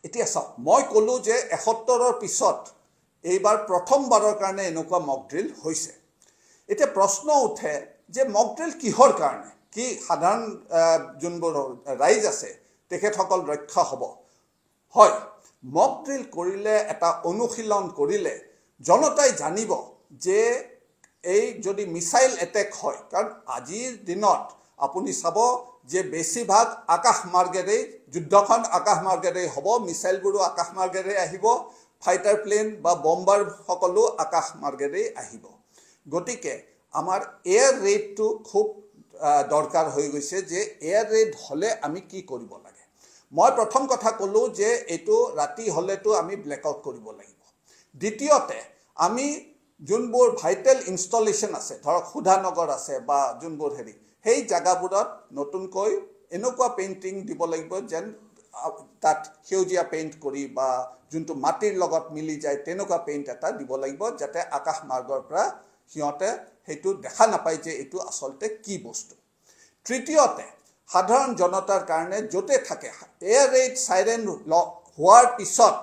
এতিয়া চাওক মই ক'লো যে ৭১ৰ পিছত এইবাৰ প্ৰথমবাৰৰ কাৰণে এনেকুৱা মক ড্ৰিল হৈছে এতিয়া প্ৰশ্ন উঠে যে মক ড্ৰিল কিহৰ কাৰণে কি সাধাৰণ যোনবোৰ ৰাইজ আছে তেখেতসকল ৰক্ষা হ'ব হয় মক ড্ৰিল কৰিলে এটা অনুশীলন কৰিলে জনতাই জানিব যে এই যদি মিসাইল এটেক হয় কাৰণ আজিৰ দিনত আপুনি চাব যে বেছিভাগ আকাশ মাৰ্গেৰে যুদ্ধখন আকাশ মাৰ্গেৰে হ'ব মিসাইলবোৰো আকাশ মাৰ্গেৰে আহিব ফাইটাৰ প্লেন বা বম্বাৰ সকলো আকাশ মাৰ্গেৰে আহিব গতিকে আমাৰ এয়াৰ ৰেডটো খুব দৰকাৰ হৈ গৈছে যে এয়াৰ ৰেড হলে আমি কি কৰিব লাগে মই প্ৰথম কথা ক'লো যে এটো ৰাতি হলেতো আমি ব্ল্যাকআউট কৰিব লাগিব দ্বিতীয়তে আমি যোনবোৰ ভাইটেল ইনষ্টলেশন আছে ধৰক সুধানগৰ আছে বা যোনবোৰ হেৰি সেই জায়গাবোৰত নতুনকৈ এনেকুৱা পেইন্টিং দিব লাগিব যেন তাত সেউজীয়া পেইন্ট কৰি বা যোনটো মাটিৰ লগত মিলি যায় তেনেকুৱা পেইন্ট এটা দিব লাগিব যাতে আকাশ মাৰ্গৰ পৰা সিহঁতে হেতু দেখা নাপায় যে এটো আসলতে কি বস্তু তৃতীয়তে সাধাৰণ জনতাৰ কাৰণে যতে থাকে এয়াৰ ৰেড সাইৰেন হোৱাৰ পিছত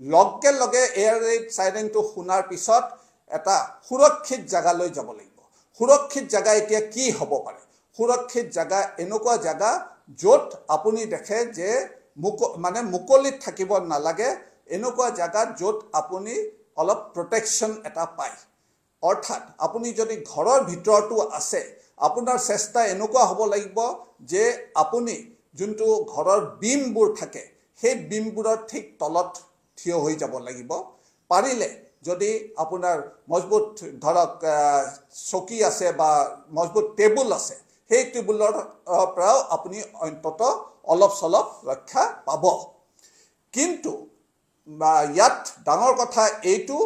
লগে লগে এয়াৰ ৰেড সাইৰেনটো শুনাৰ পিছত এটা সুৰক্ষিত জায়গালৈ যাব লাগিব সুৰক্ষিত জায়গা এতিয়া কি হ'ব পাৰে সুৰক্ষিত জায়গা এনেকুৱা জায়গা য'ত আপুনি দেখে যে মানে মুকলিত থাকিব নালাগে এনেকুৱা জায়গা য'ত আপুনি অলপ প্ৰটেকশন এটা পায় অৰ্থাৎ আপুনি যদি ঘৰৰ ভিতৰটো আছে আপোনাৰ চেষ্টা এনেকুৱা হ'ব লাগিব যে আপুনি যোনটো ঘৰৰ বিমবোৰ থাকে সেই বিমবোৰৰ ঠিক তলত থিয় হৈ যাব লাগিব পাৰিলে যদি আপোনাৰ মজবুত ধৰক চকী আছে বা মজবুত টেবুল আছে সেই টেবুলৰ পৰাও আপুনি অন্তত অলপ সলপ ৰক্ষা পাব কিন্তু ইয়াত ডাঙৰ কথা এইটো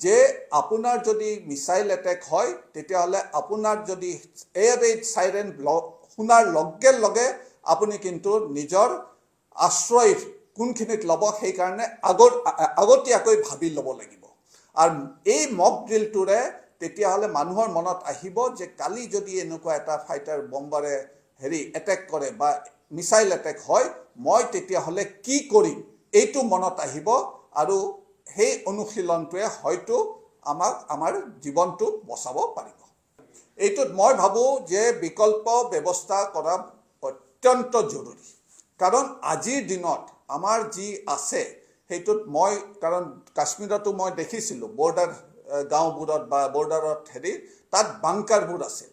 যে আপোনাৰ যদি মিসাইল এটেক হয় তেতিয়া হলে আপোনাৰ যদি এয়াৰ ৰেড সাইৰেন শুনাৰ লগে লগে আপুনি কিন্তু নিজৰ আশ্ৰয় কোনখিনিত লব সেই কাৰণে আগতীয়াকৈ ভাবি লব লাগিব আৰু এই মক ড্ৰিলটোৰে তেতিয়া হলে মানুহৰ মনত আহিব যে কালি যদি এনেকুৱা এটা ফাইটাৰ বম্বাৰে হেৰি এটেক কৰে বা মিসাইল এটেক হয় মই তেতিয়া হলে কি কৰিম এইটো মনত আহিব আৰু সেই অনুশীলনটোৱে হয়তো আমাৰ জীৱনটো বচাব পাৰিব এইটোত মই ভাবো যে বিকল্প ব্যৱস্থা কৰা অত্যন্ত জৰুৰী কাৰণ আজিৰ দিনত আমাৰ যি আছে হেতুত মই কাৰণ কাশ্মীৰতো মই দেখিছিলো বৰ্ডাৰ গাঁওবোৰত বা বৰ্ডাৰত হেৰি তাত বাংকাৰবোৰ আছে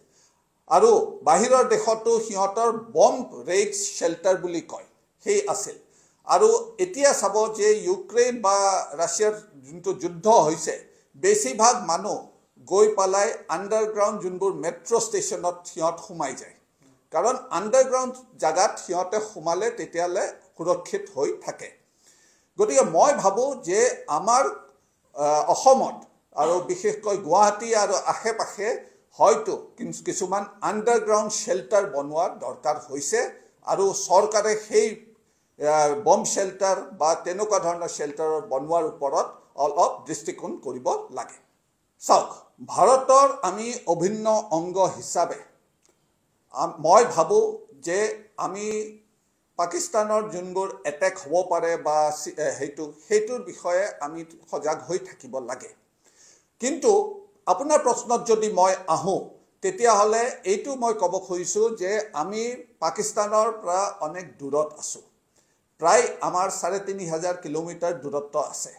আৰু বাহিৰৰ দেশতো সিহঁতৰ বম্ব ৰেড শেল্টাৰ বুলি কয় সেই আছিল আৰু এতিয়া চাব যে ইউক্ৰেইন বা ৰাছিয়াৰ যোনটো যুদ্ধ হৈছে বেছিভাগ মানুহ গৈ পালাই আন্ডাৰগ্ৰাউণ্ড যোনবোৰ মেট্ৰো ষ্টেচনত সিহঁত সোমাই যায় কাৰণ আন্ডাৰগ্ৰাউণ্ড জাগাত সিহঁতে সোমালে তেতিয়ালে সুৰক্ষিত হৈ থাকে গতিকে মই ভাবো যে আমাৰ অসমত আৰু বিশেষকৈ গুৱাহাটী আৰু আশে-পাশে হয়তো কিছুমান আন্ডাৰগ্ৰাউণ্ড শেল্টাৰ বনোৱাৰ দৰকাৰ হৈছে আৰু চৰকাৰে সেই বম্ব শেল্টাৰ বা তেনেকুৱা ধৰণৰ শেল্টাৰ বনোৱাৰ ওপৰত অলপ দৃষ্টিকোণ কৰিব লাগে চাওক ভাৰতৰ আমি অভিন্ন অংগ হিচাপে মই ভাবো যে আমি পাকিস্তানৰ যোনবোৰ এটেক হ'ব পাৰে বা হেতুৰ বিষয়ে আমি সজাগ হৈ থাকিব লাগে কিন্তু আপোনাৰ প্ৰশ্নত যদি মই আহো তেতিয়া হলে এইটো মই ক'ব খুজিছো যে আমি পাকিস্তানৰ পৰা অনেক দূৰত আছো প্ৰায় আমাৰ ৩,৫০০ কিলোমিটাৰ দূৰত্ব আছে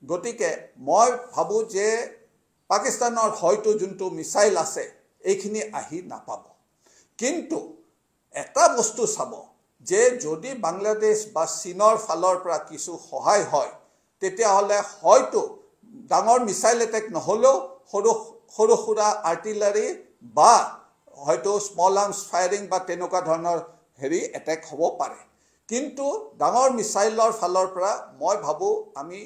গতিকে মই ভাবো যে পাকিস্তানৰ হয়তো যোনটো মিসাইল আছে এইখিনি আহি নাপাব কিন্তু এটা বস্তু চাব যে যদি বাংলাদেশ বা চীনৰ ফালৰ পৰা কিছু সহায় হয় তেতিয়া হলে হয়তো ডাঙৰ মিসাইল এটেক নহলেও সৰু সুৰা আৰ্টিলাৰী বা হয়তো স্মল আৰ্মছ ফায়াৰিং বা তেনেকুৱা ধৰণৰ হেৰি এটেক হ'ব পাৰে কিন্তু ডাঙৰ মিসাইলৰ ফালৰ পৰা মই ভাবো আমি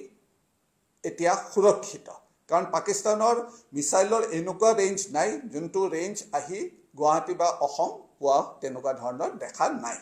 এতিয়া সুৰক্ষিত কাৰণ পাকিস্তানৰ মিসাইলৰ এনেকুৱা ৰেঞ্জ নাই যোনটো ৰেঞ্জ আহি গুৱাহাটী বা অসম হোৱা তেনেকুৱা ধৰণৰ দেখা নাই